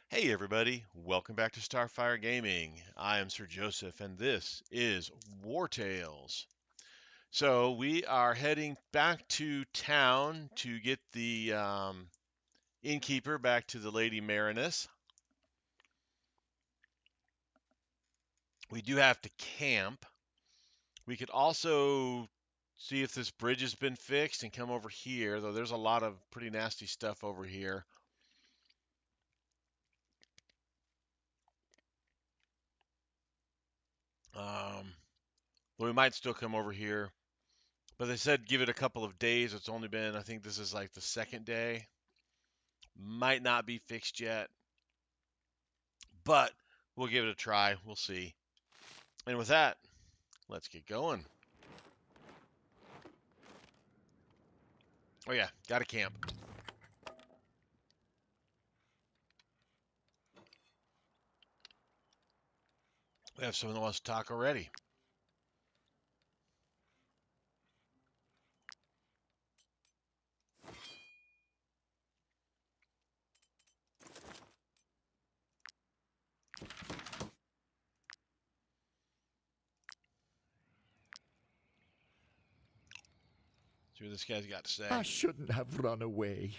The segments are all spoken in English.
Hey everybody, welcome back to Starfyre Gaming. I am Sir Joseph and this is Wartales. So we are heading back to town to get the innkeeper back to the Lady Marinus. We do have to camp. We could also see if this bridge has been fixed and come over here, though there's a lot of pretty nasty stuff over here. But we might still come over here. But they said give it a couple of days. It's only been, I think this is like the second day. Might not be fixed yet, but we'll give it a try. We'll see. And with that, let's get going. Oh, yeah, got to camp. We have someone that wants to talk already. See what this guy's got to say. I shouldn't have run away.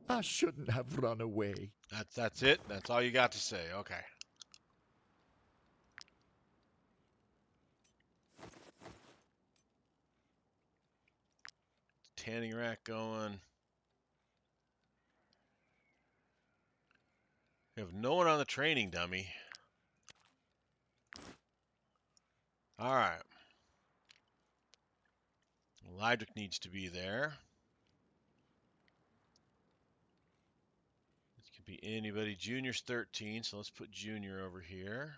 I shouldn't have run away. That's it. That's all you got to say. Okay. Tanning rack going. We have no one on the training dummy. All right. Lydric needs to be there. This could be anybody. Junior's 13, so let's put Junior over here.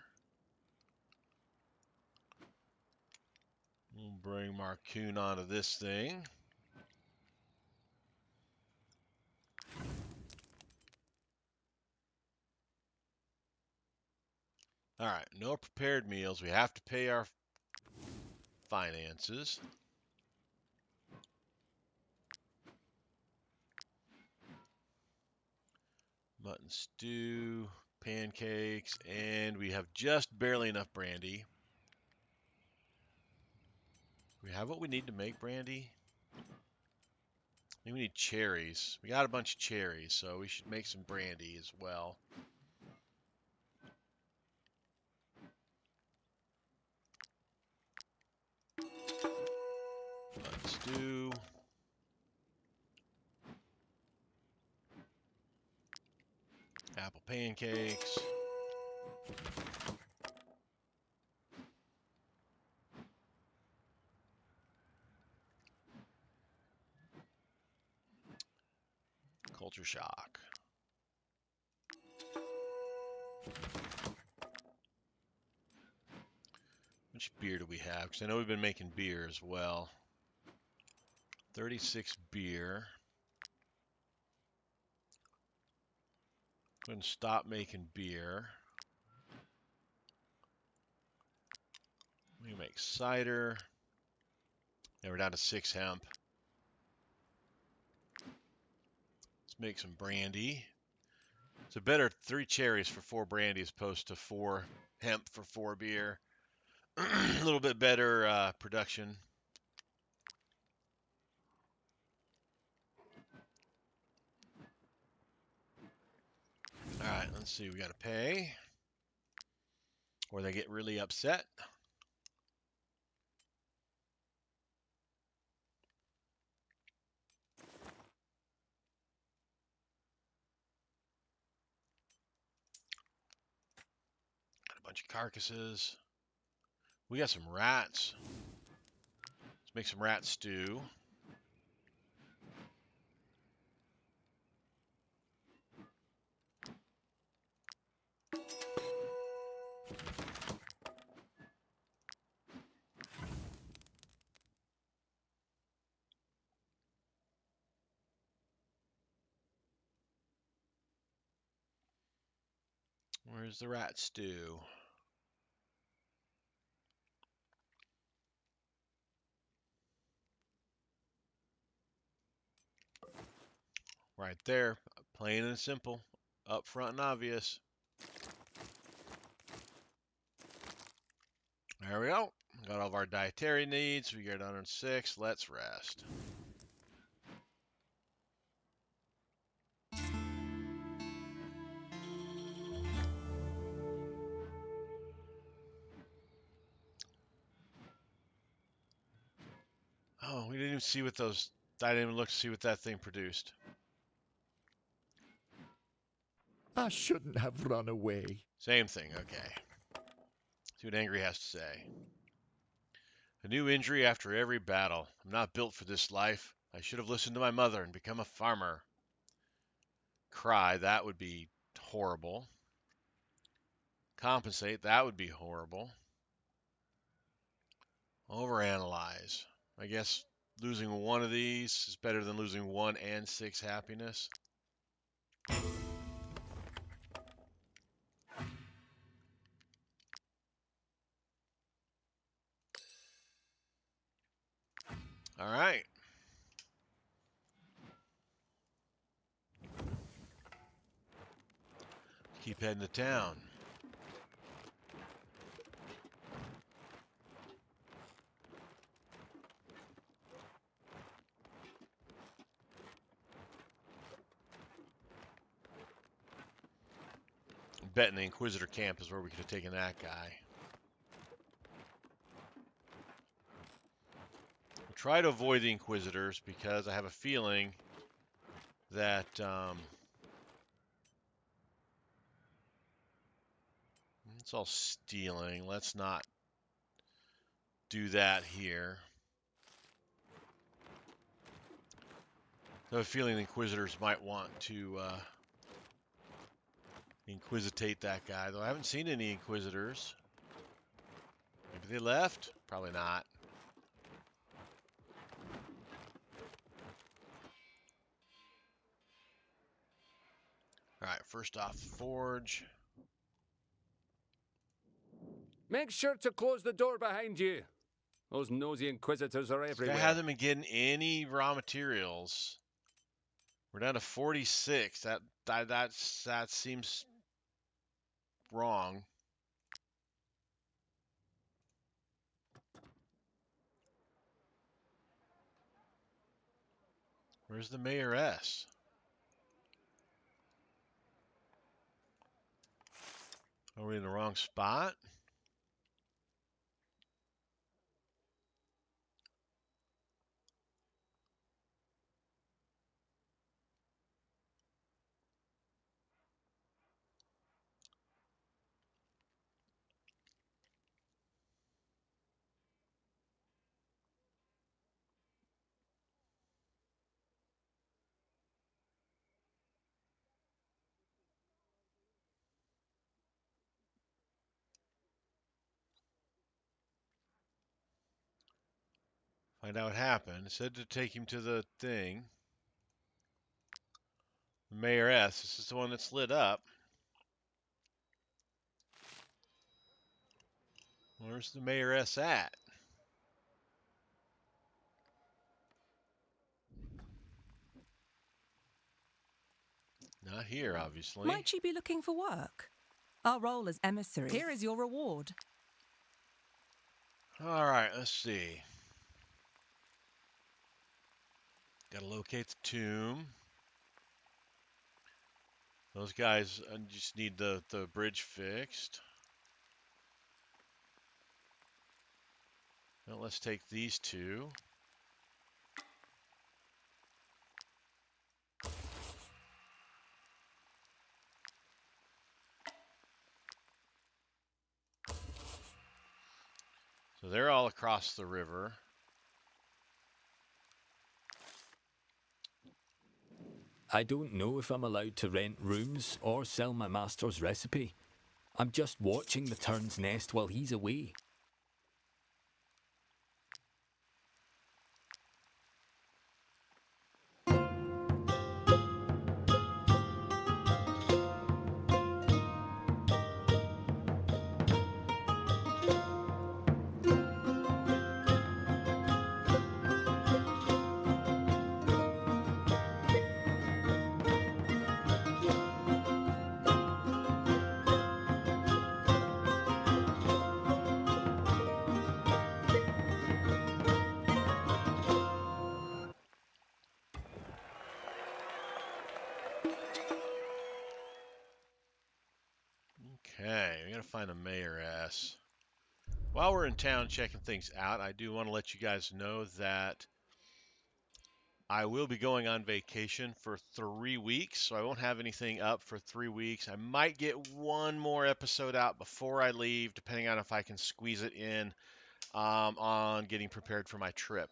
We'll bring Marcoon onto this thing. All right, no prepared meals. We have to pay our finances. Mutton stew, pancakes, and we have just barely enough brandy. We have what we need to make brandy. I think we need cherries. We got a bunch of cherries, so we should make some brandy as well. Mutton stew. Apple pancakes. Culture shock. How much beer do we have? Because I know we've been making beer as well. 36 beer. Go ahead and stop making beer. We make cider. And we're down to 6 hemp. Let's make some brandy. It's a better 3 cherries for 4 brandy as opposed to 4 hemp for 4 beer. A little bit better production. All right, let's see. We got to pay, or they get really upset. Got a bunch of carcasses. We got some rats. Let's make some rat stew. Where's the rat stew? Right there, plain and simple, up front and obvious. There we go. Got all of our dietary needs. We got 106. Let's rest. Oh, we didn't even see what those. I didn't even look to see what that thing produced. I shouldn't have run away. Same thing. Okay. See what Angry has to say. A new injury after every battle. I'm not built for this life. I should have listened to my mother and become a farmer. Cry, that would be horrible. Compensate, that would be horrible. Overanalyze. I guess losing one of these is better than losing 1 and 6 happiness. All right. Keep heading to town. I'm betting the Inquisitor camp is where we could have taken that guy. We'll try to avoid the Inquisitors because I have a feeling that it's all stealing. Let's not do that here. I have a feeling the Inquisitors might want to inquisitate that guy, though I haven't seen any Inquisitors. Maybe they left? Probably not. All right, first off, the forge. Make sure to close the door behind you. Those nosy inquisitors are This guy everywhere. hasn't been getting any raw materials. We're down to 46. That seems wrong. Where's the mayoress? Are we in the wrong spot? Find out what happened. It said to take him to the thing. The mayoress. This is the one that's lit up. Where's the mayoress at? Not here, obviously. Might she be looking for work? Our role as emissary. Here is your reward. All right, let's see. Gotta locate the tomb. Those guys just need the bridge fixed. Well, let's take these two. So they're all across the river. I don't know if I'm allowed to rent rooms or sell my master's recipe. I'm just watching the turn's nest while he's away. find a mayoress. While we're in town checking things out, I do want to let you guys know that I will be going on vacation for 3 weeks, so I won't have anything up for 3 weeks. I might get one more episode out before I leave, depending on if I can squeeze it in on getting prepared for my trip.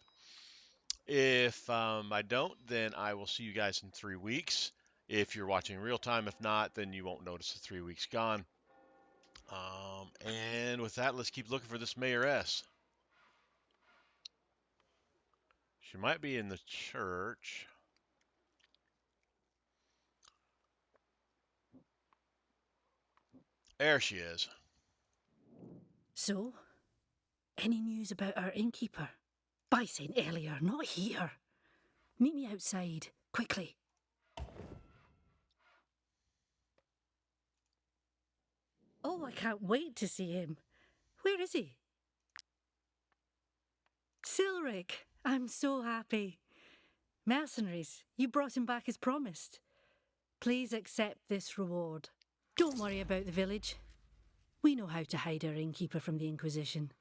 If I don't, then I will see you guys in 3 weeks. If you're watching real time, if not, then you won't notice the 3 weeks gone. And with that, let's keep looking for this mayoress. She might be in the church. There she is. So, any news about our innkeeper? By St. Eliar, not here. Meet me outside, quickly. Oh, I can't wait to see him. Where is he? Silric, I'm so happy. Mercenaries, you brought him back as promised. Please accept this reward. Don't worry about the village. We know how to hide our innkeeper from the Inquisition.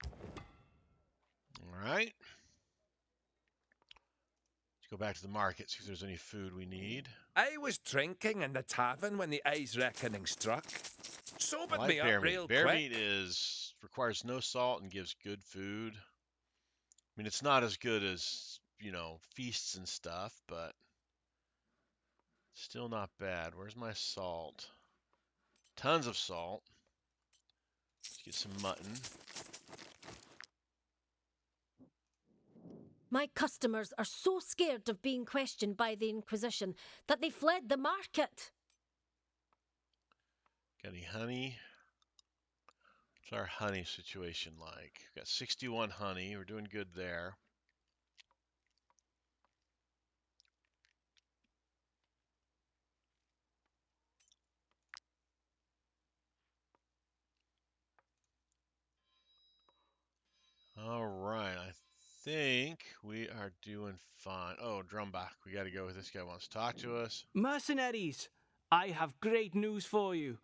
All right. Let's go back to the market, see if there's any food we need. I was drinking in the tavern when the eye's reckoning struck. Sobered I like me bear up meat. real Bear quick. meat requires no salt and gives good food. I mean, it's not as good as, feasts and stuff, but still not bad. Where's my salt? Tons of salt. Let's get some mutton. My customers are so scared of being questioned by the Inquisition that they fled the market. Got any honey? What's our honey situation like? Got 61 honey. We're doing good there. All right, I think we are doing fine. Oh, Drumback, we got to go. This guy wants to talk to us. Mercenaries, I have great news for you.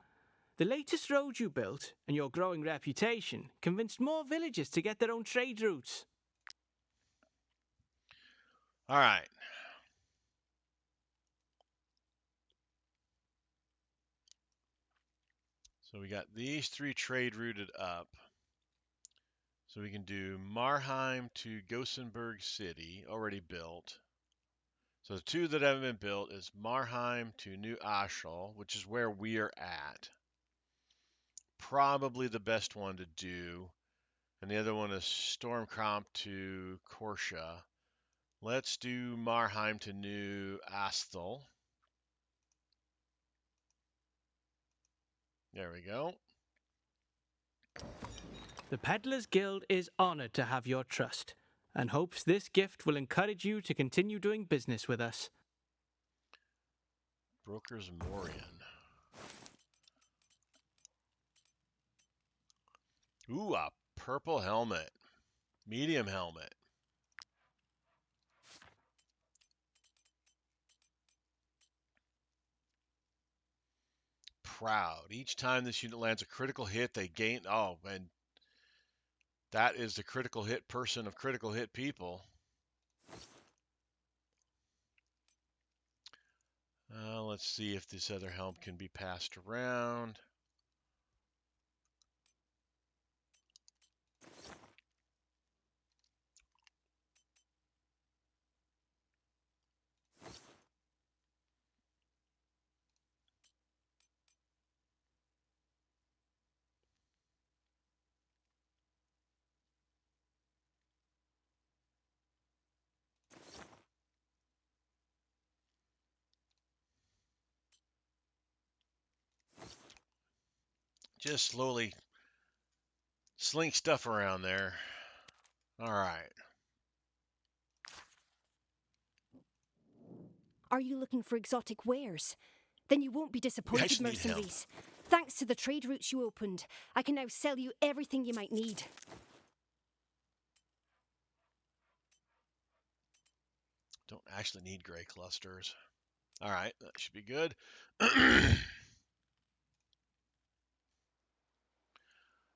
The latest road you built and your growing reputation convinced more villagers to get their own trade routes. All right. So we got these 3 trade routed up. So we can do Marheim to Gothenburg City, already built. So the 2 that haven't been built is Marheim to New Aschel, which is where we are at. Probably the best one to do. And the other one is Stormcromp to Korsha. Let's do Marheim to New Asthel. There we go. The Peddlers Guild is honoured to have your trust and hopes this gift will encourage you to continue doing business with us. Broker's Morion. Ooh, a purple helmet. Medium helmet. Proud. Each time this unit lands a critical hit, they gain... Oh, and that is the critical hit person of critical hit people. Let's see if this other helm can be passed around. Just slowly sling stuff around there. All right. Are you looking for exotic wares? Then you won't be disappointed, just need help. mercenaries. Thanks to the trade routes you opened, I can now sell you everything you might need. Don't actually need gray clusters. All right, that should be good.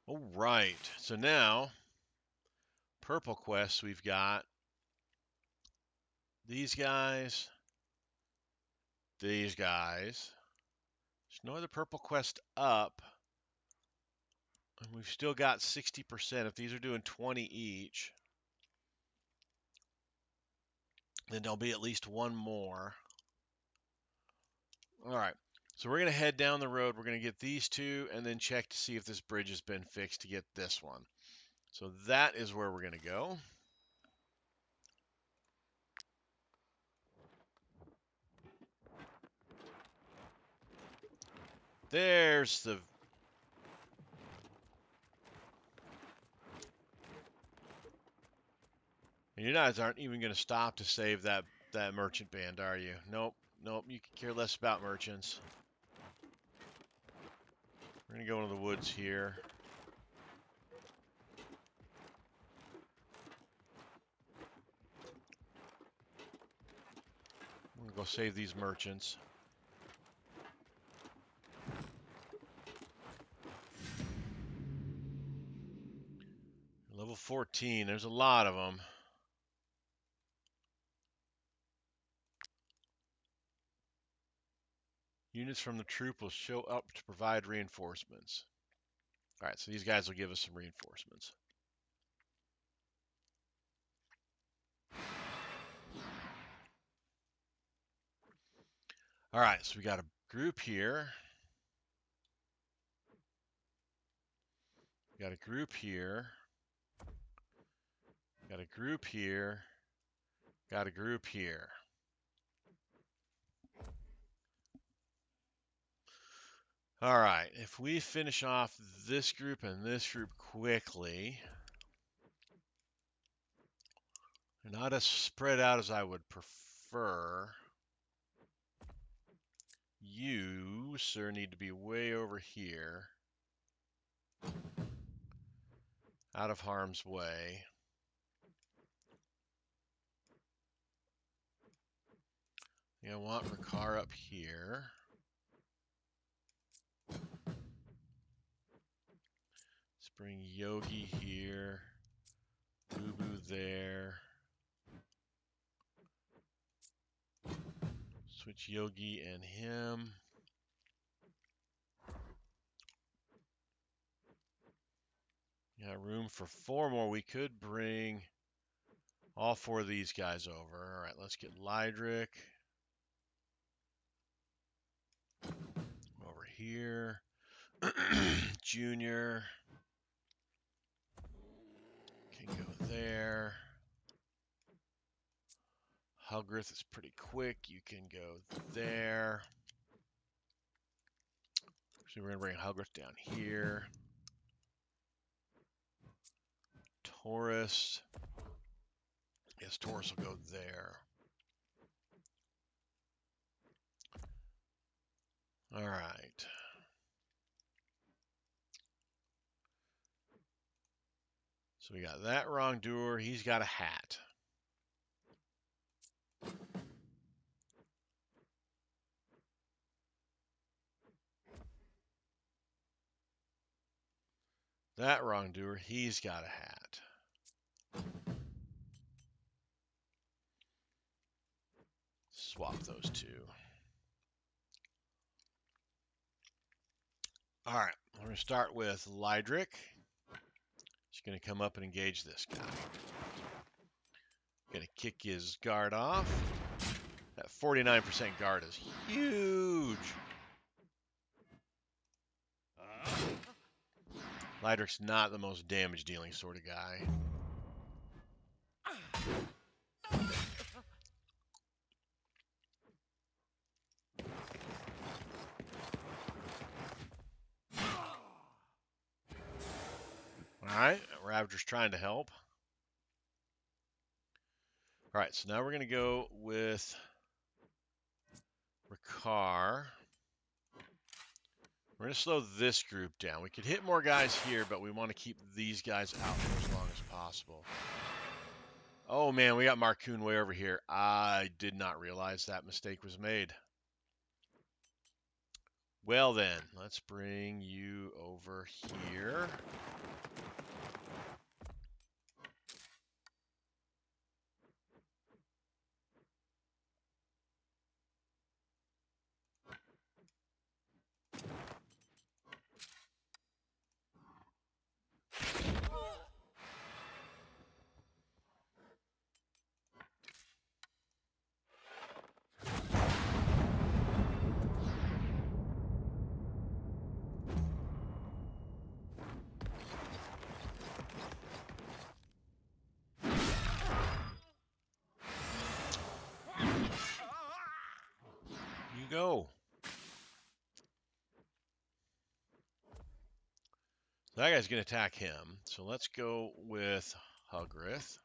All right, so now purple quests, we've got these guys, these guys. There's no other purple quest up, and we've still got 60%. If these are doing 20 each, then there'll be at least one more. All right, so we're going to head down the road. We're going to get these two and then check to see if this bridge has been fixed to get this one. So that is where we're going to go. There's the... And you guys aren't even going to stop to save that merchant band, are you? Nope. Nope, you can care less about merchants. We're going to go into the woods here. We're going to go save these merchants. Level 14, there's a lot of them. Units from the troop will show up to provide reinforcements. All right, so these guys will give us some reinforcements. All right, so we got a group here. Got a group here. Got a group here. Got a group here. All right, if we finish off this group and this group quickly, they're not as spread out as I would prefer. You, sir, need to be way over here, out of harm's way. I want Rakar up here. Let's bring Yogi here. Boo Boo there. Switch Yogi and him. Got room for 4 more. We could bring all 4 of these guys over. All right, let's get Lydric over here. Junior can go there. Huggrith is pretty quick. You can go there. So we're going to bring Huggrith down here. Taurus. Yes, Taurus will go there. All right. So we got that wrongdoer. He's got a hat. That wrongdoer, he's got a hat. Swap those two. All right, we're going to start with Lydric. He's going to come up and engage this guy. Going to kick his guard off. That 49% guard is huge. Lydric's not the most damage dealing sort of guy. Alright, Ravager's trying to help. Alright, so now we're going to go with Rakar. We're going to slow this group down. We could hit more guys here, but we want to keep these guys out for as long as possible. Oh man, we got Marcoon way over here. I did not realize that mistake was made. Well then, let's bring you over here. You go. So that guy's going to attack him. So let's go with Hugrith.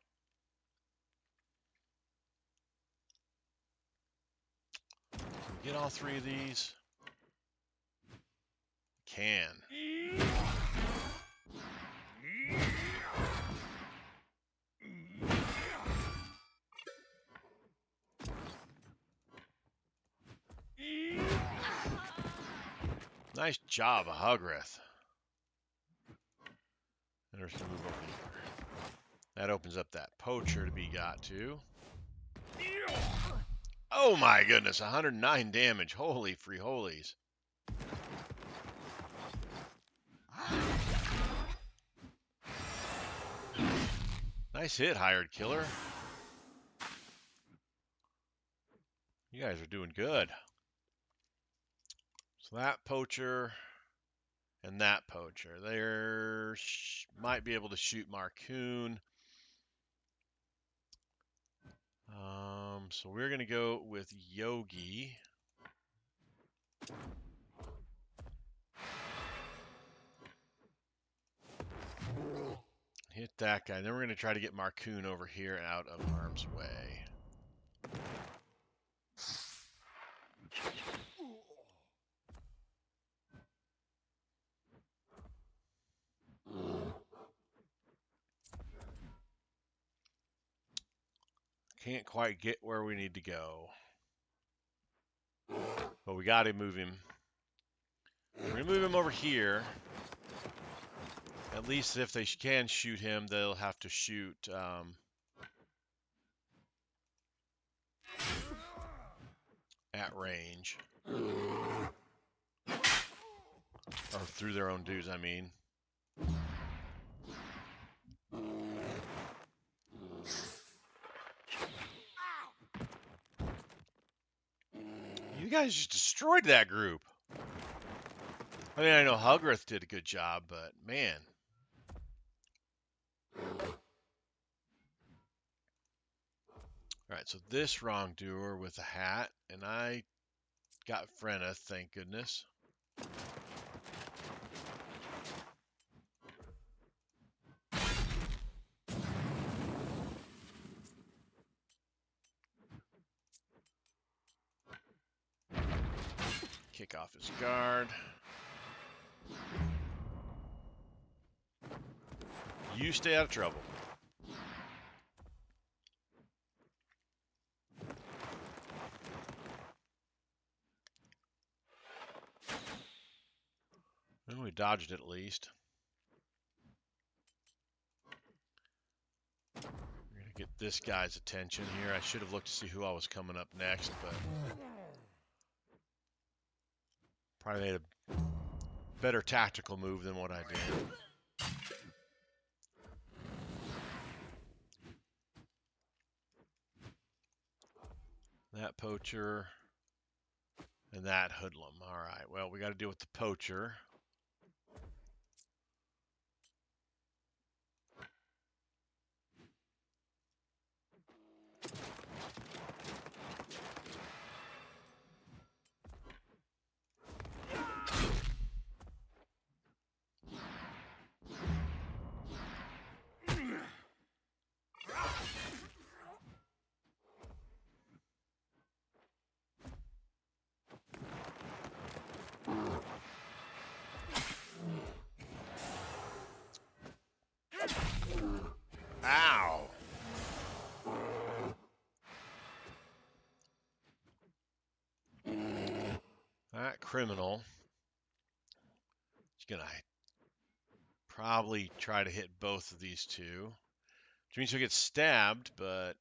Can we get all three of these? Can. Nice job, Hugrith. And we're just gonna move over here. That opens up that poacher to be got to. Oh my goodness, 109 damage. Holy free holies. Nice hit, hired killer. You guys are doing good. So that poacher and that poacher. They might be able to shoot Marcoon. So we're going to go with Yogi. Hit that guy. Then we're going to try to get Marcoon over here and out of harm's way. Can't quite get where we need to go. But we got to move him. We're going to move him over here. At least if they can shoot him, they'll have to shoot at range. Or through their own dudes, I mean. You guys just destroyed that group. I mean, I know Hugrith did a good job, but man. Alright, so this wrongdoer with a hat, and I got Frenna, thank goodness. Kick off his guard. You stay out of trouble. Well, we dodged it at least. We're going to get this guy's attention here. I should have looked to see who I was coming up next, but probably made a better tactical move than what I did. That poacher and that hoodlum. All right, well, we got to deal with the poacher. Ow! That criminal It's gonna probably try to hit both of these two, which means he'll get stabbed, but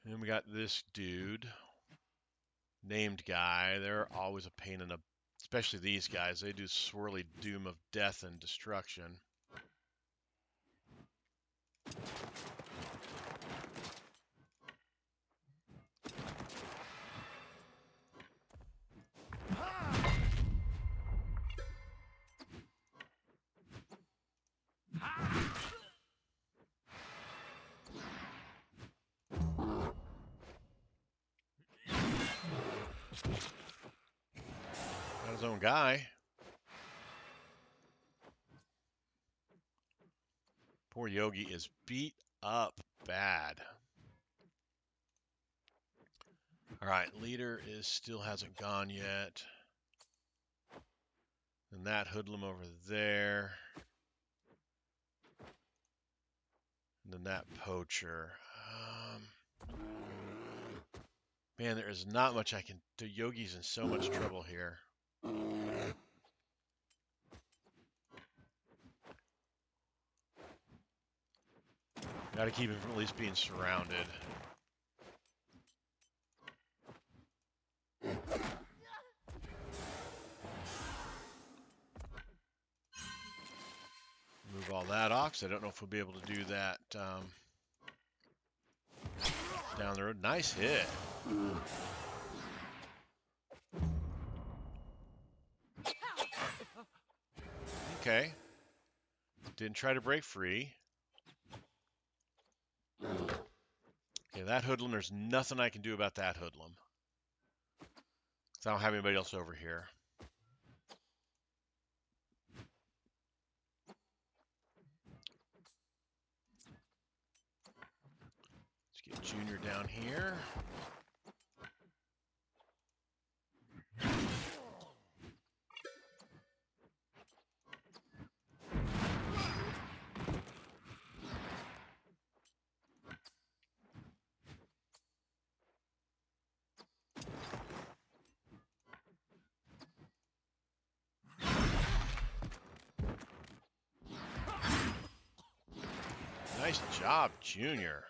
then we got this dude, named guy. They're always a pain in the, especially these guys. They do swirly doom of death and destruction. Got his own guy. Poor Yogi is beat up bad. All right, leader still hasn't gone yet. And that hoodlum over there. And then that poacher. Man, there is not much I can do. Yogi's in so much trouble here. Got to keep him from at least being surrounded. Move all that off, because I don't know if we'll be able to do that down the road. Nice hit. Okay. Didn't try to break free. Okay, that hoodlum, there's nothing I can do about that hoodlum. Because I don't have anybody else over here. Let's get Junior down here. Nice job, Junior.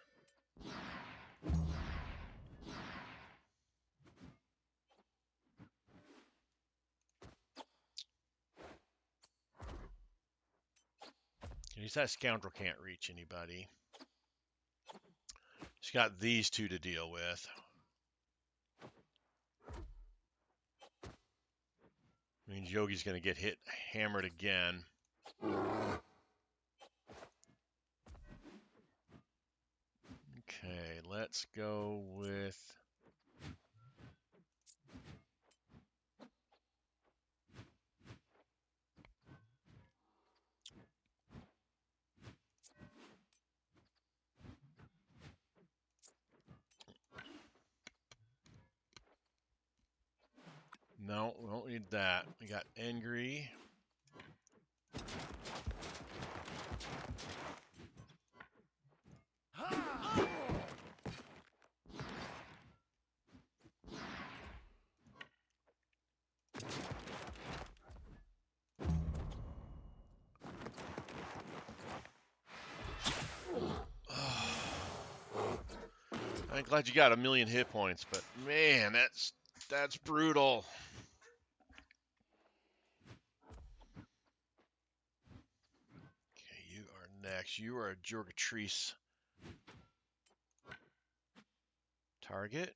At least that scoundrel can't reach anybody. He's got these two to deal with. Means Yogi's going to get hit, hammered again. Okay, let's go with... No, we don't need that. We got angry. I'm glad you got 1,000,000 hit points, but man, that's brutal. Okay, you are next. You are a Jorgatrice target.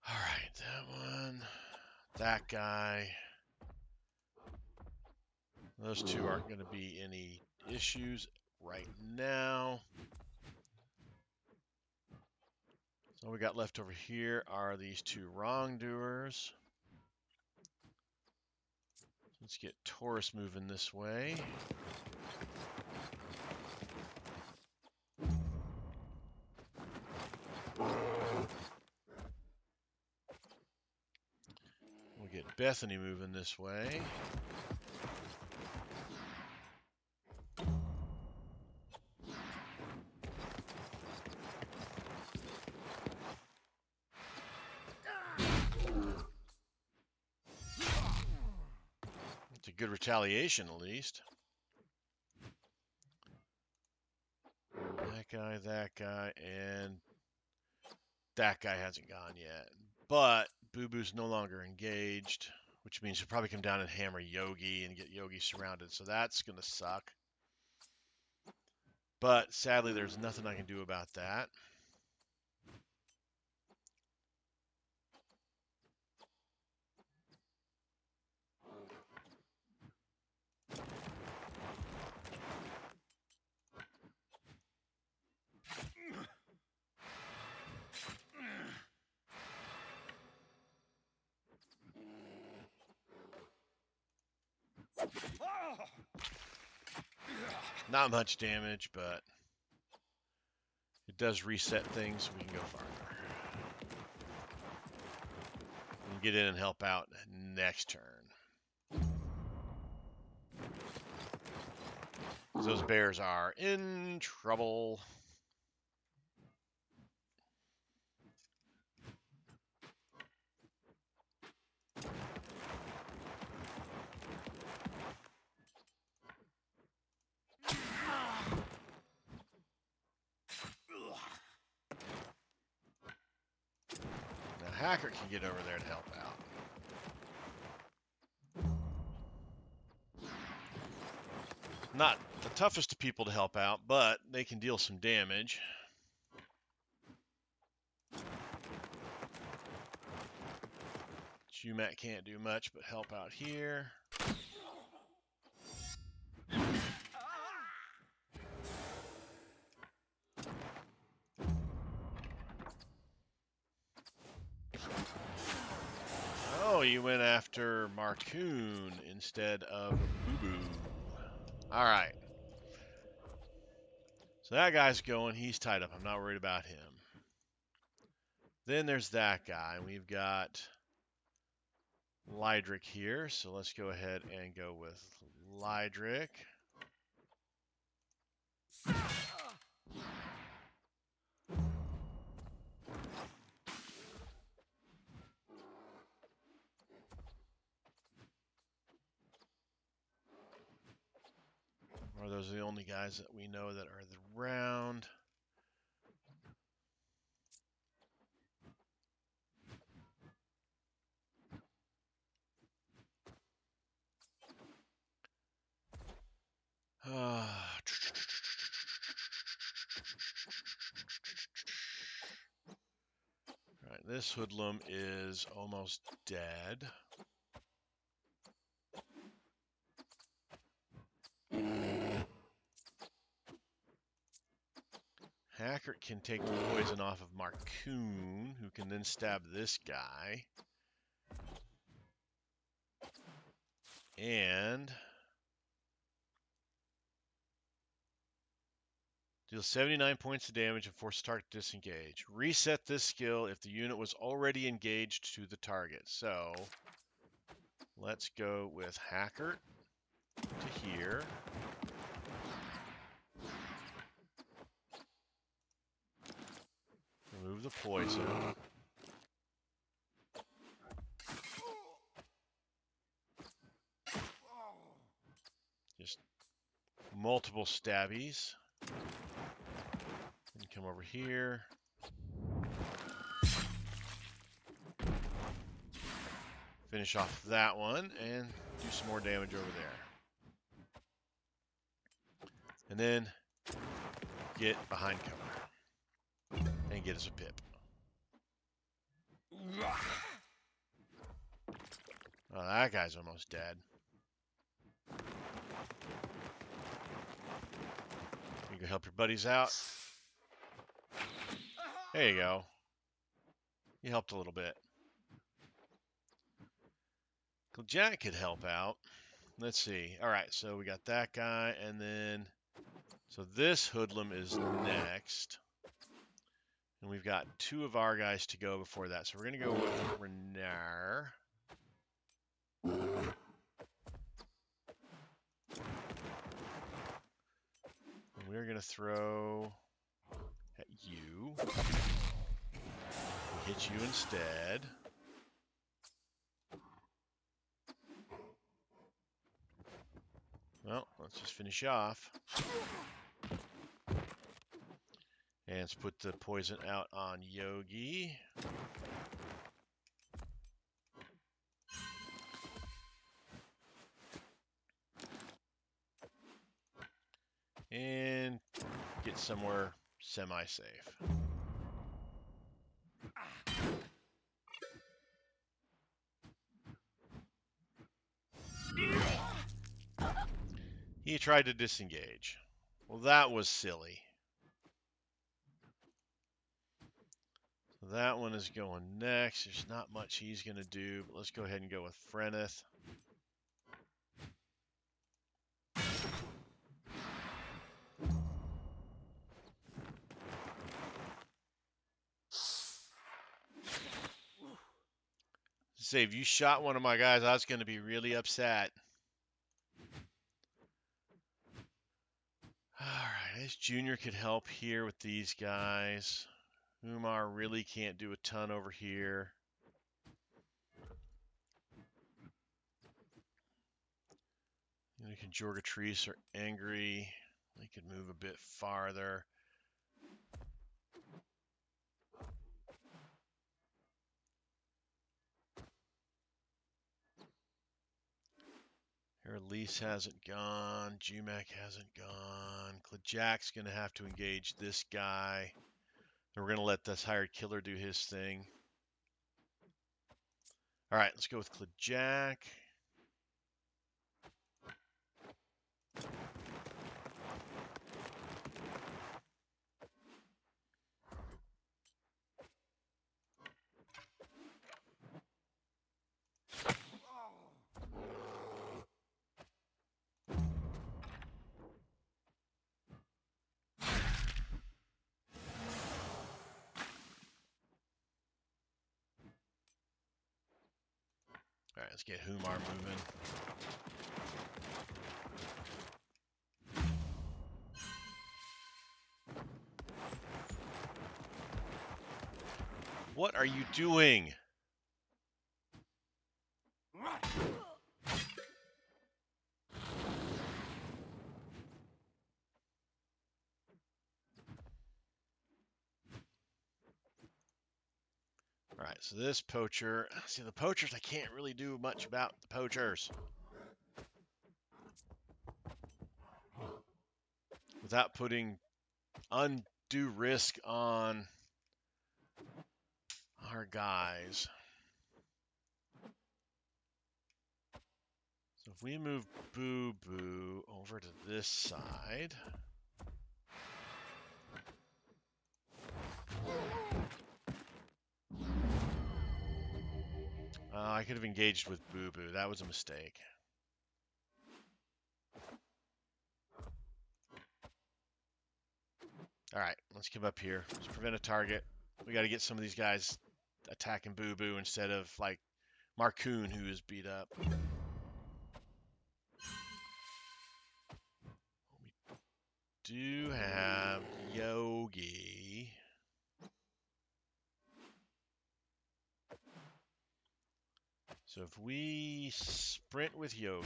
Alright, that one. That guy. Those two aren't going to be any issues right now. So all we got left over here are these two wrongdoers. Let's get Taurus moving this way. We'll get Bethany moving this way. It's a good retaliation, at least. That guy, and that guy hasn't gone yet. But Boo Boo's no longer engaged, which means he'll probably come down and hammer Yogi and get Yogi surrounded, so that's going to suck. But sadly, there's nothing I can do about that. Not much damage, but it does reset things so we can go farther. We can get in and help out next turn. Those bears are in trouble. Hacker can get over there and help out. Not the toughest of people to help out, but they can deal some damage. Jumat can't do much but help out here. Oh, you went after Marcoon instead of Boo Boo. All right. So that guy's going. He's tied up. I'm not worried about him. Then there's that guy. We've got Lydric here. So let's go ahead and go with Lydric. Or those are the only guys that we know that are around. Right, this hoodlum is almost dead. Hacker can take the poison off of Marcoon, who can then stab this guy. And deal 79 points of damage and force target to disengage. Reset this skill if the unit was already engaged to the target. So let's go with Hacker to here. Remove the poison. Just multiple stabbies. And come over here. Finish off that one and do some more damage over there. And then get behind cover. And get us a pip. Oh, that guy's almost dead. You can help your buddies out. There you go. You helped a little bit. Jack could help out. Let's see. All right, so we got that guy, and then so this hoodlum is next. And we've got 2 of our guys to go before that. So we're going to go with Renar. And we're going to throw at you. We'll hit you instead. Well, let's just finish off. And let's put the poison out on Yogi. And get somewhere semi-safe. He tried to disengage. Well, that was silly. So that one is going next. There's not much he's going to do, but let's go ahead and go with Freneth. Say, if you shot one of my guys, I was going to be really upset. Alright, this junior could help here with these guys. Umar really can't do a ton over here. Unique and Jorgatrice are angry. They could move a bit farther. Elise hasn't gone. Jumac hasn't gone. Klajac's going to have to engage this guy. And we're going to let this hired killer do his thing. All right, let's go with Klajac. All right, let's get Humar moving. What are you doing? All right, so this poacher, see the poachers, I can't really do much about the poachers. Without putting undue risk on our guys. So if we move Boo Boo over to this side. I could have engaged with Boo Boo. That was a mistake. All right, let's come up here. Let's prevent a target. We got to get some of these guys attacking Boo Boo instead of like Marcoon, who is beat up. We do have Yogi. So if we sprint with Yogi.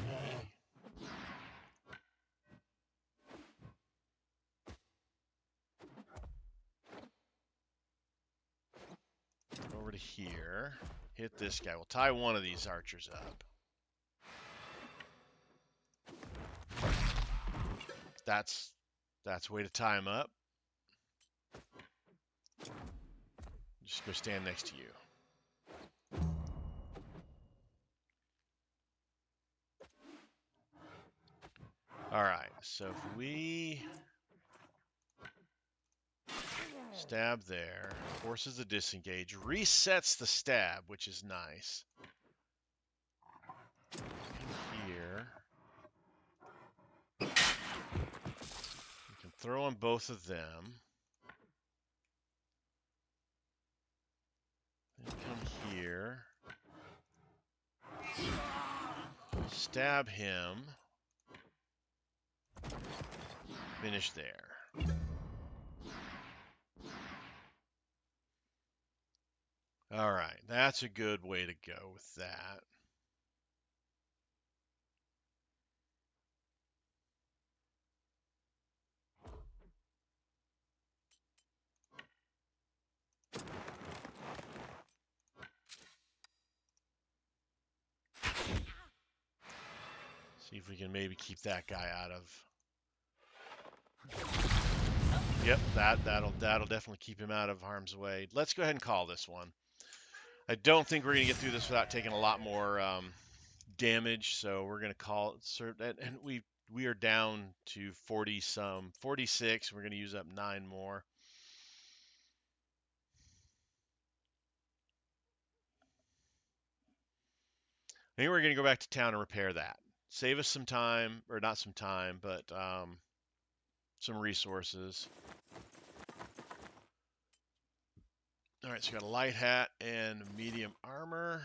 Over to here. Hit this guy. We'll tie one of these archers up. That's a way to tie him up. Just go stand next to you. All right, so if we stab there, forces the disengage, resets the stab, which is nice. Here, throw on both of them. Then come here. Stab him. Finish there. All right, that's a good way to go with that. See if we can maybe keep that guy out of. Yep, that'll definitely keep him out of harm's way. Let's go ahead and call this one. I don't think we're gonna get through this without taking a lot more damage, so we're gonna call it. And we are down to 46. We're gonna use up 9 more. I think we're gonna go back to town and repair that. Save us some time, or not some time, but some resources. All right, so we got a light hat and medium armor.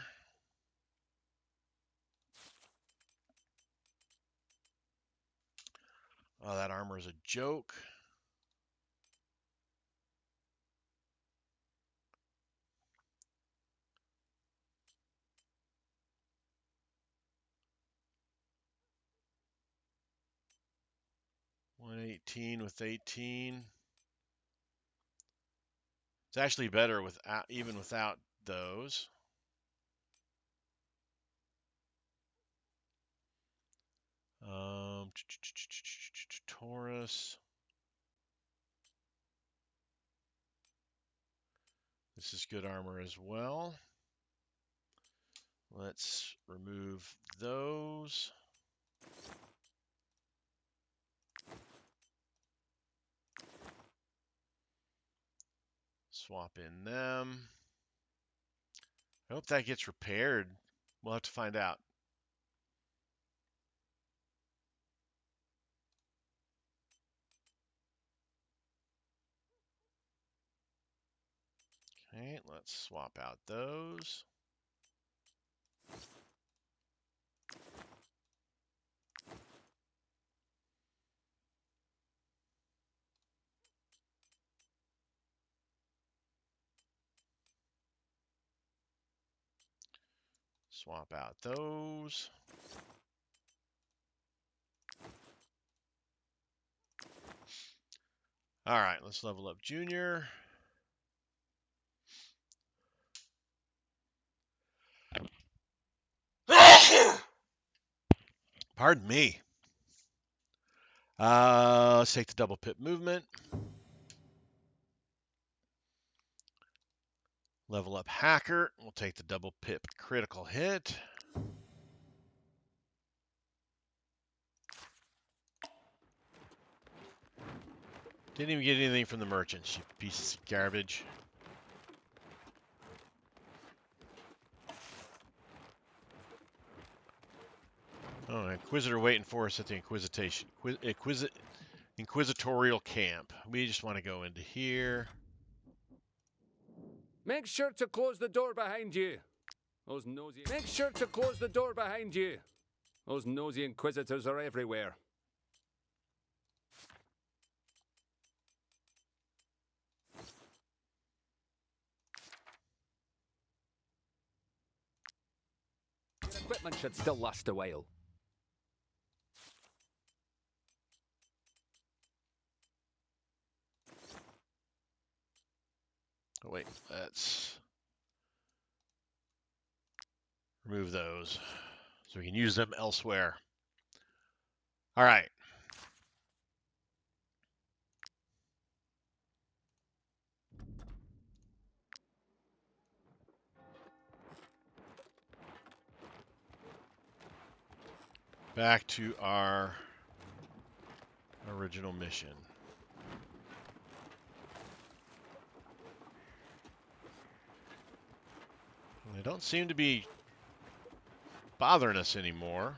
Oh, that armor is a joke. $118 with 18. It's actually better without, even without those. Taurus. This is good armor as well. Let's remove those. Swap in them. I hope that gets repaired. We'll have to find out. Okay, let's swap out those. Swap out those. All right, let's level up Junior. Pardon me. Let's take the double pip movement. Level up Hacker. We'll take the double pip critical hit. Didn't even get anything from the merchants, you pieces of garbage. Oh, Inquisitor waiting for us at the Inquisitorial camp. We just want to go into here. Make sure to close the door behind you. Make sure to close the door behind you. Those nosy inquisitors are everywhere. Your equipment should still last a while. Oh, wait, let's remove those so we can use them elsewhere. All right. Back to our original mission. They don't seem to be bothering us anymore.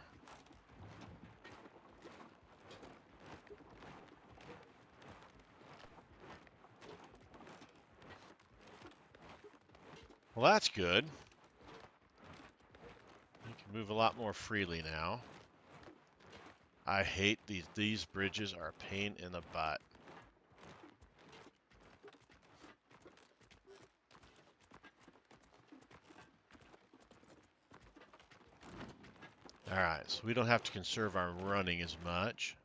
Well, that's good. You can move a lot more freely now. I hate these. These bridges are a pain in the butt. Alright, so we don't have to conserve our running as much.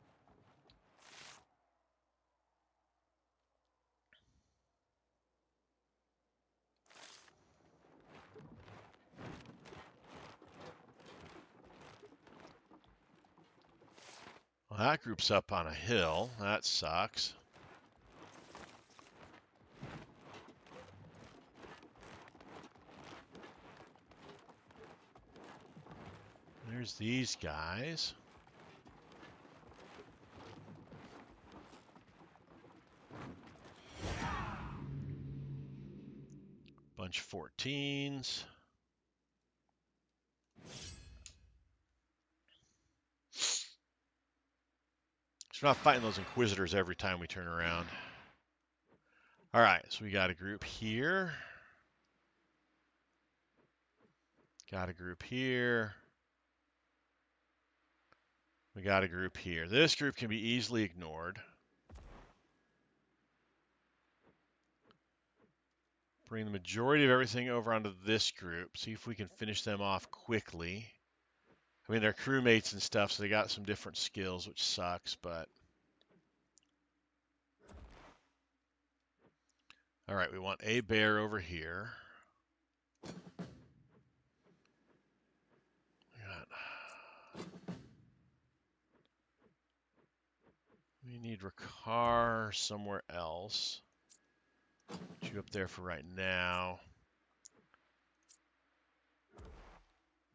Well, that group's up on a hill. That sucks. There's these guys. Bunch of 14s. So we're not fighting those Inquisitors every time we turn around. Alright, so we got a group here. Got a group here. We got a group here. This group can be easily ignored. Bring the majority of everything over onto this group. See if we can finish them off quickly. I mean, they're crewmates and stuff, so they got some different skills, which sucks, but... Alright, we want a bear over here. We need Rakar somewhere else. Put you up there for right now.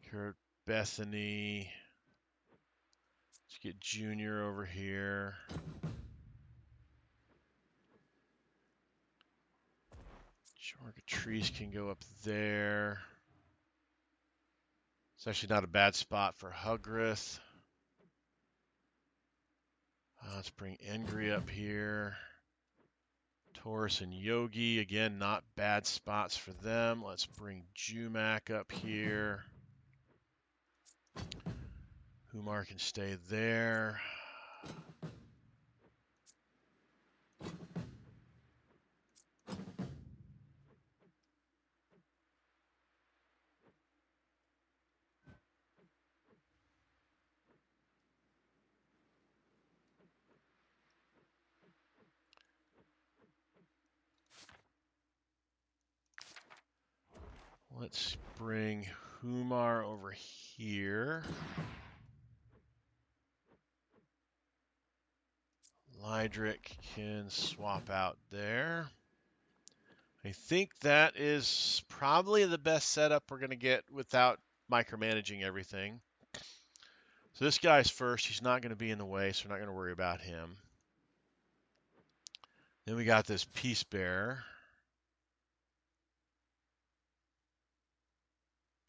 Here, Bethany. Let's get Junior over here. Trees can go up there. It's actually not a bad spot for Hugrith. Let's bring Engri up here. Taurus and Yogi, again, not bad spots for them. Let's bring Jumac up here. Humar can stay there. Let's bring Humar over here. Lydric can swap out there. I think that is probably the best setup we're going to get without micromanaging everything. So this guy's first. He's not going to be in the way, so we're not going to worry about him. Then we got this Peace Bearer.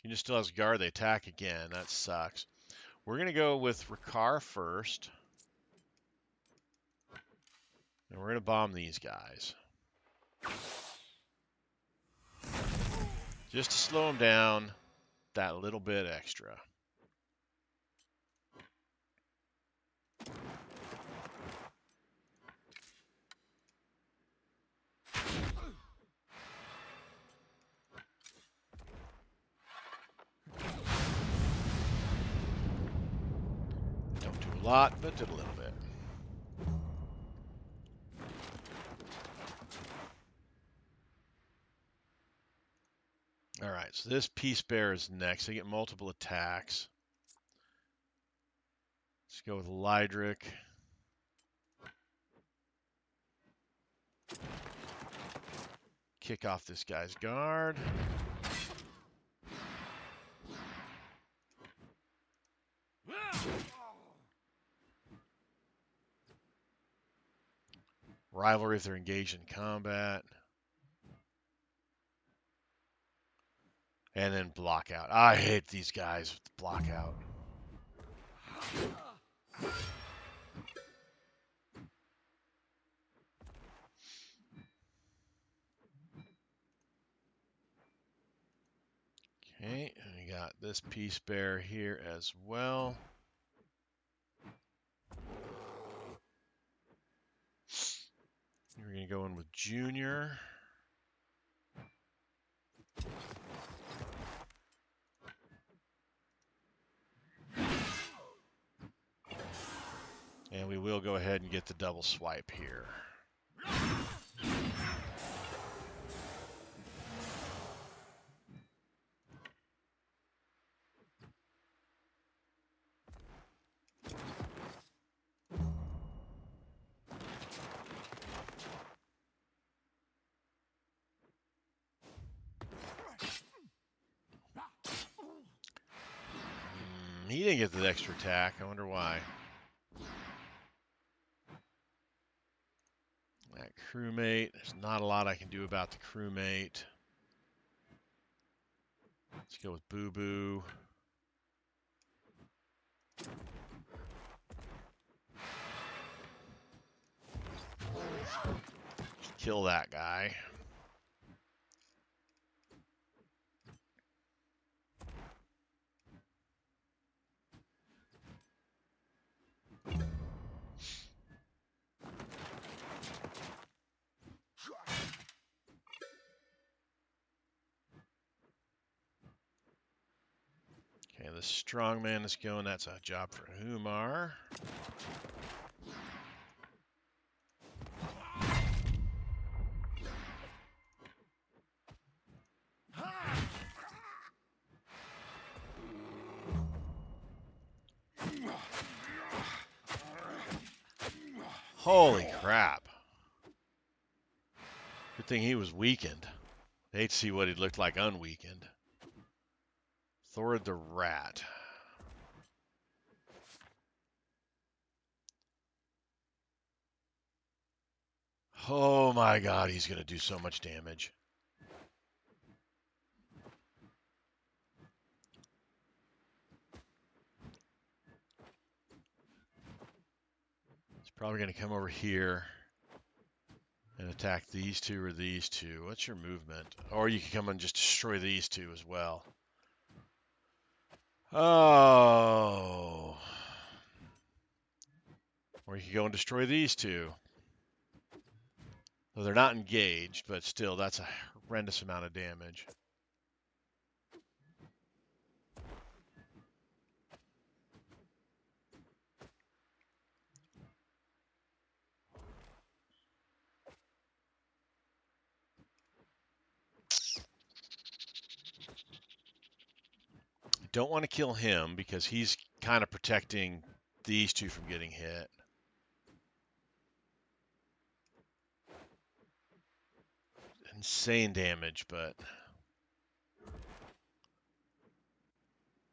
He just still has guard. They attack again. That sucks. We're going to go with Rakar first. And we're going to bomb these guys. Just to slow them down that little bit extra. Don't do a lot, but did a little bit. Alright, so this Peace Bearer is next. They get multiple attacks. Let's go with Lydric. Kick off this guy's guard. Rivalry if they're engaged in combat. And then block out. I hate these guys with the block out. Okay, and we got this peace bear here as well. We're going to go in with Junior. And we will go ahead and get the double swipe here. He didn't get the extra attack. I wonder why. That crewmate. There's not a lot I can do about the crewmate. Let's go with Boo Boo. Kill that guy. Okay, the strongman is going. That's a job for Humar. Holy crap. Good thing he was weakened. I hate to see what he'd look like unweakened. Thord the Rat. Oh my god, he's going to do so much damage. He's probably going to come over here and attack these two or these two. What's your movement? Or you can come and just destroy these two as well. Oh. Or you can go and destroy these two. Well, they're not engaged, but still, that's a horrendous amount of damage. I don't want to kill him because he's kind of protecting these two from getting hit. Insane damage, but we're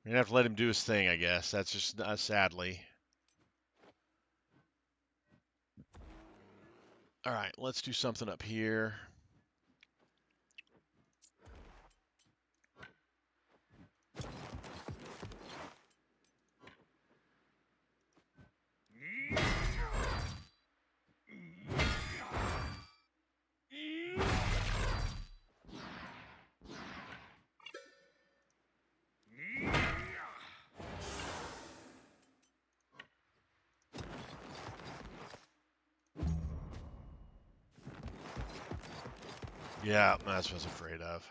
going to have to let him do his thing, I guess. That's just sadly. All right, let's do something up here. Yeah, that's what I was afraid of.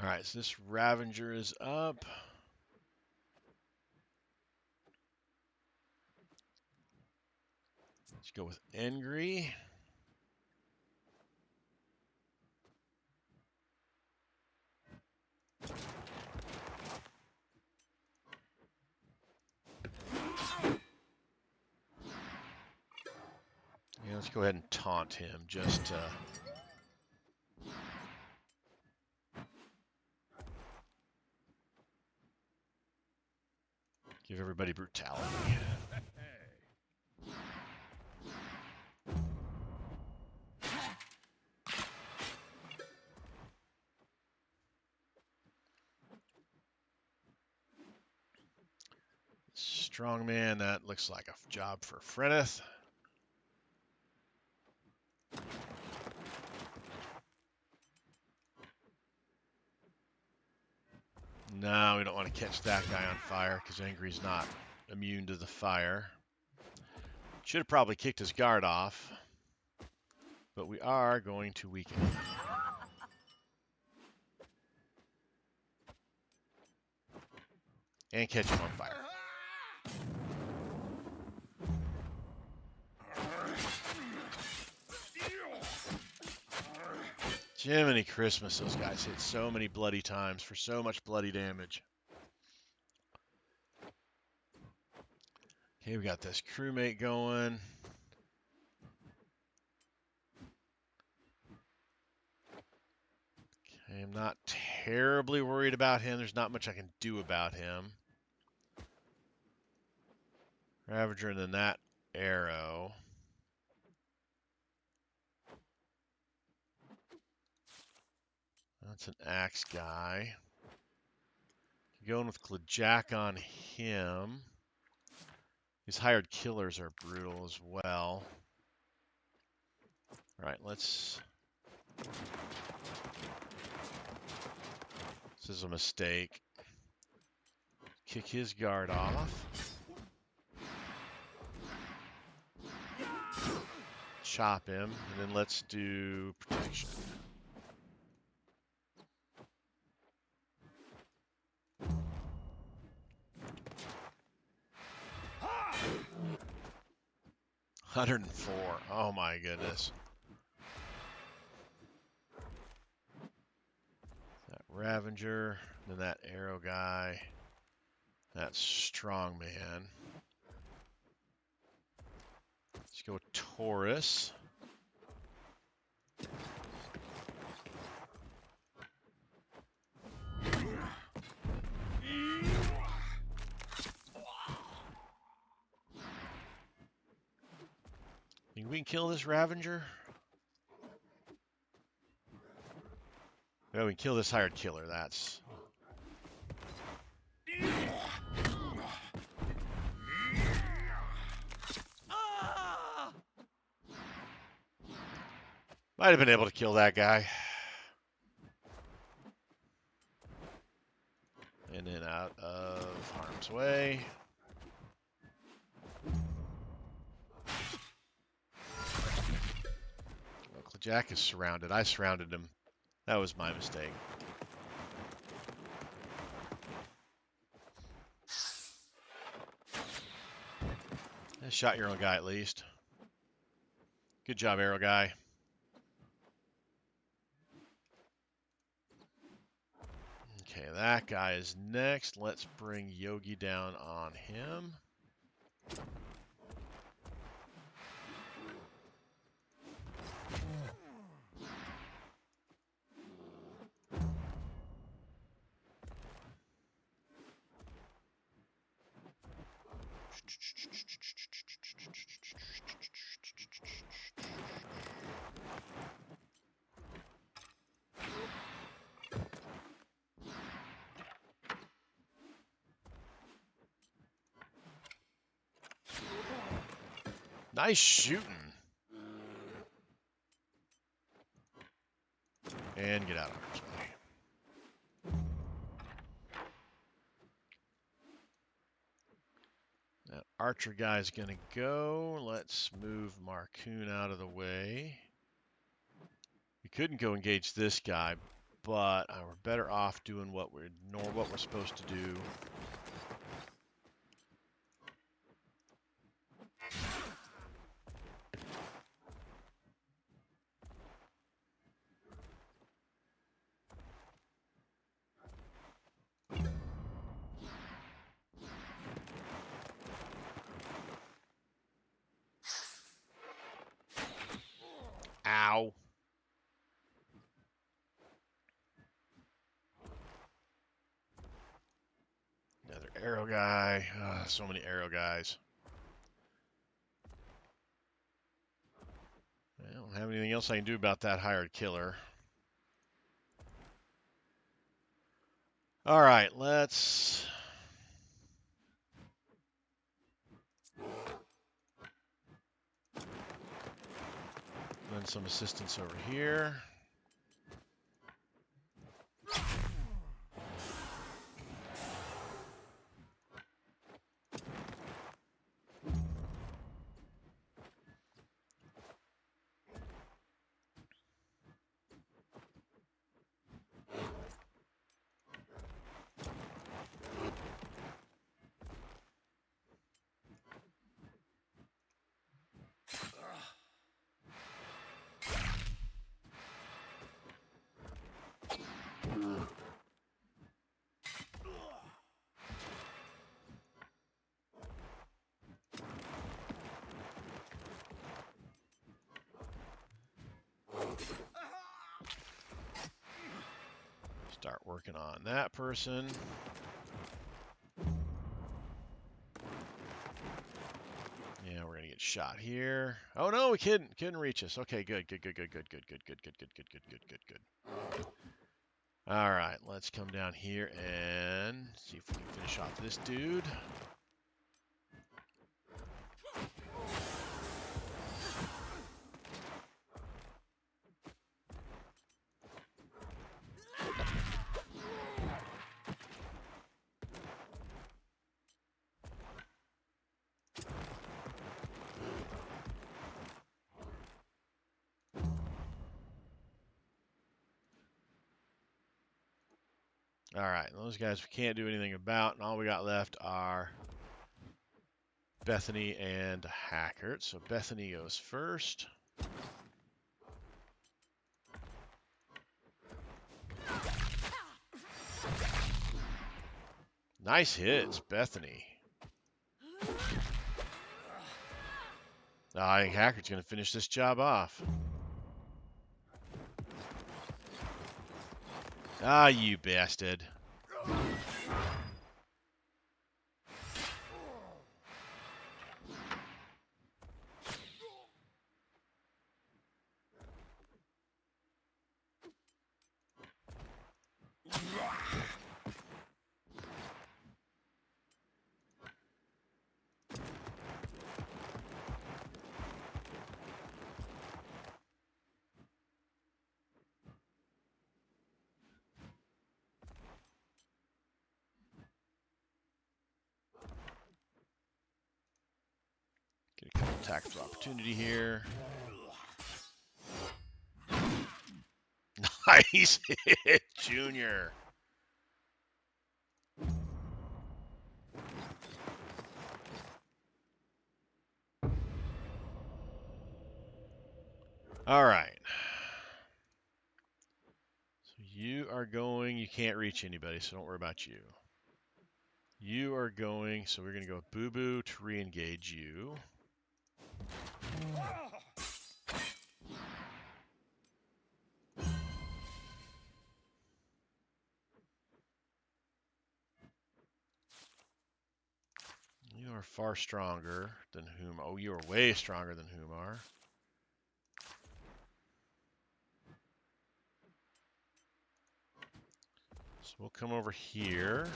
All right, so this Ravager is up. Let's go with Angry. Yeah, let's go ahead and taunt him. Just give everybody brutality. Strongman, that looks like a job for Freneth. No, we don't want to catch that guy on fire because Angry's not immune to the fire. Should have probably kicked his guard off, but we are going to weaken him. And catch him on fire. Jiminy Christmas, those guys hit so many bloody times for so much bloody damage. Okay, we got this crewmate going. Okay, I'm not terribly worried about him. There's not much I can do about him. Ravager and then that arrow. That's an axe guy. Going with Klajak on him. These hired killers are brutal as well. Alright, let's... This is a mistake. Kick his guard off. Chop him, and then let's do protection. $104. Oh my goodness. That Ravager, then that arrow guy, that strongman. Let's go with Taurus. Think we can kill this Ravager? Yeah, we can kill this hired killer. That's... Might have been able to kill that guy. And then out of harm's way. Well, Klajak is surrounded. I surrounded him. That was my mistake. I shot your own guy at least. Good job, arrow guy. Okay, that guy is next. Let's bring Yogi down on him. Nice shooting. And get out of harm's way. That archer guy's gonna go. Let's move Marcoon out of the way. We couldn't go engage this guy, but we're better off doing what we're supposed to do. Ow. Another arrow guy. So many arrow guys. I don't have anything else I can do about that hired killer. All right, let's... Summoning some assistance over here. Start working on that person. Yeah, we're gonna get shot here. Oh no, we couldn't reach us. Okay, good. All right, let's come down here and see if we can finish off this dude. All right, those guys we can't do anything about, and all we got left are Bethany and Hackert. So Bethany goes first. Nice hits, Bethany. I think Hackert's going to finish this job off. Ah, you bastard. Get a couple attacks of opportunity here. Nice hit, Junior. All right. So you are going, you can't reach anybody, so don't worry about you. You are going, so we're going to go with Boo Boo to re-engage you. You are far stronger than Whom. Oh, you are way stronger than Humar. So we'll come over here.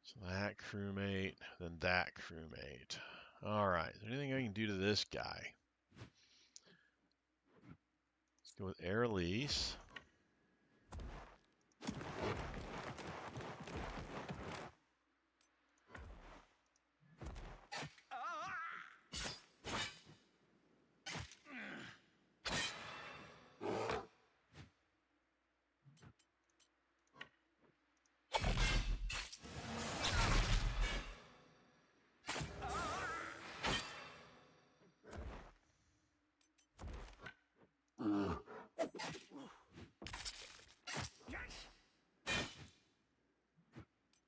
So that crewmate, then that crewmate. All right, is there anything I can do to this guy? Let's go with Air Elise.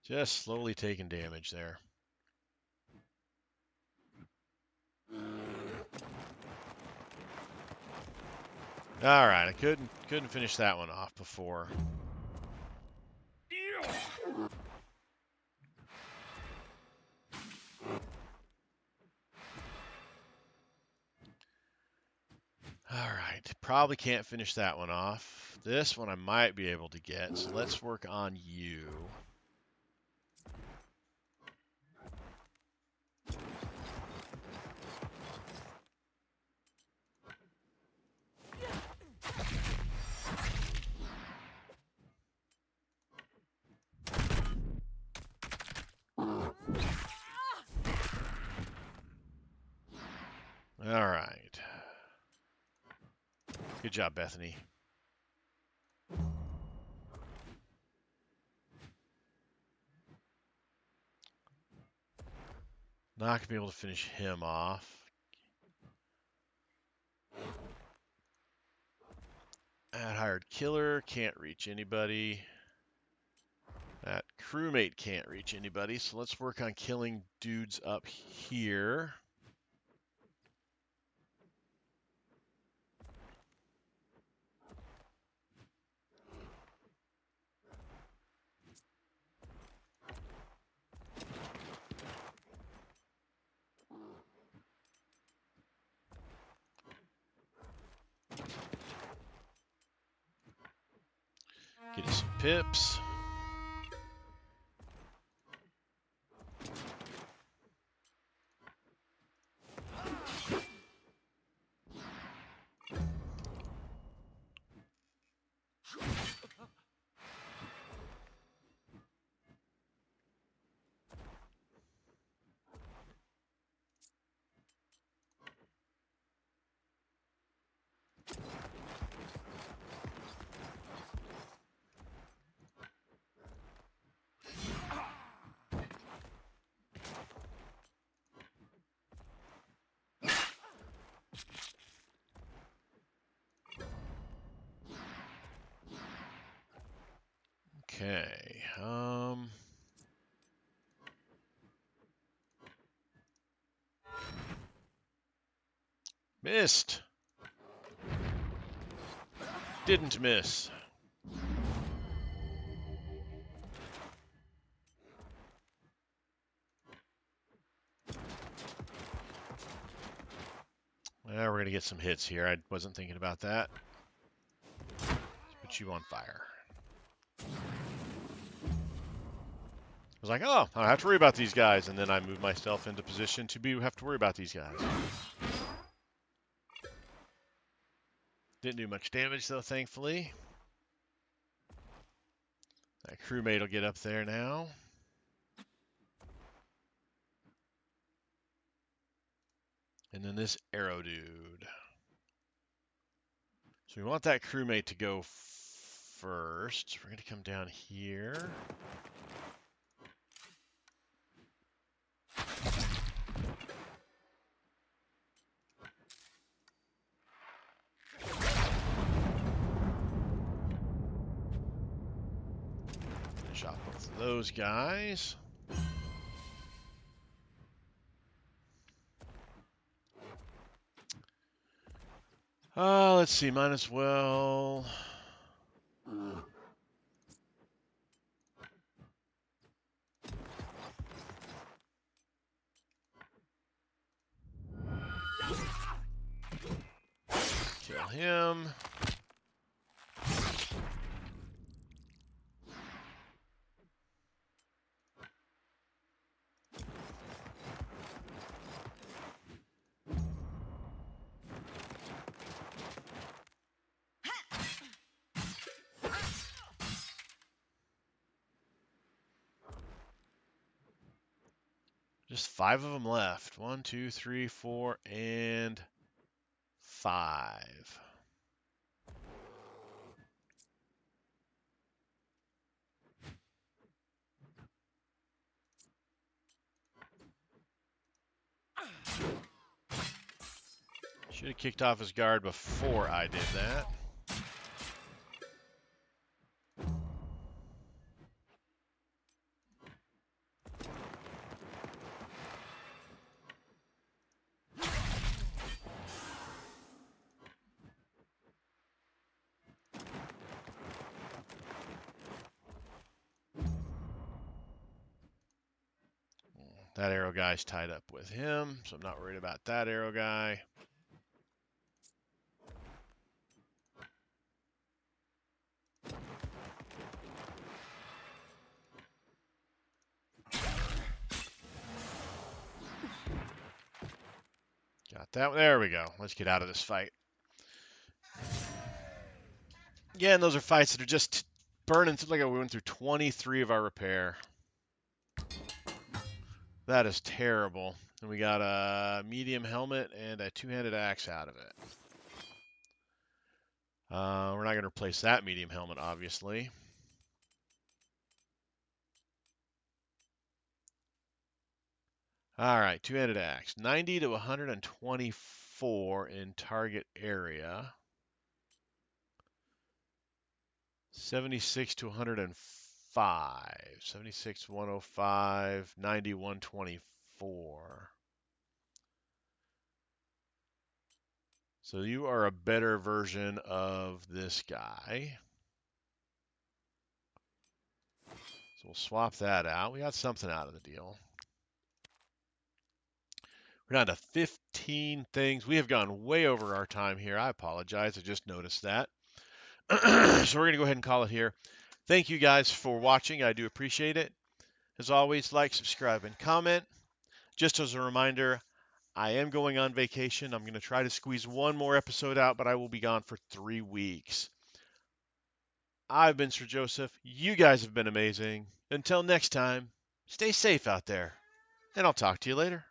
Just slowly taking damage there. All right, I couldn't finish that one off before. right. Probably can't finish that one off. This one I might be able to get, so let's work on you. All right. Good job, Bethany. Not going to be able to finish him off. That hired killer can't reach anybody. That crewmate can't reach anybody, so let's work on killing dudes up here. Get us some pips. Okay. Missed. Didn't miss. Well, we're going to get some hits here. I wasn't thinking about that. Let's put you on fire. I was like, oh, I don't have to worry about these guys. And then I moved myself into position to have to worry about these guys. Didn't do much damage, though, thankfully. That crewmate will get up there now. And then this arrow dude. So we want that crewmate to go first. So we're going to come down here. Finish off both of those guys. Let's see, might as well. Kill him. Just 5 of them left. 1, 2, 3, 4, and 5. Should have kicked off his guard before I did that. That arrow guy's tied up with him, so I'm not worried about that arrow guy. Got that. There we go. Let's get out of this fight. Yeah, and those are fights that are just burning. Like we went through 23 of our repair. That is terrible. And we got a medium helmet and a two-handed axe out of it. We're not going to replace that medium helmet, obviously. All right, two-handed axe. 90 to 124 in target area. 76 to 105. 76 to 105. 90, 124. So you are a better version of this guy. So we'll swap that out. We got something out of the deal. We're down to 15 things. We have gone way over our time here. I apologize. I just noticed that. So we're going to go ahead and call it here. Thank you guys for watching. I do appreciate it. As always, like, subscribe, and comment. Just as a reminder, I am going on vacation. I'm going to try to squeeze one more episode out, but I will be gone for 3 weeks. I've been Sir Joseph. You guys have been amazing. Until next time, stay safe out there, and I'll talk to you later.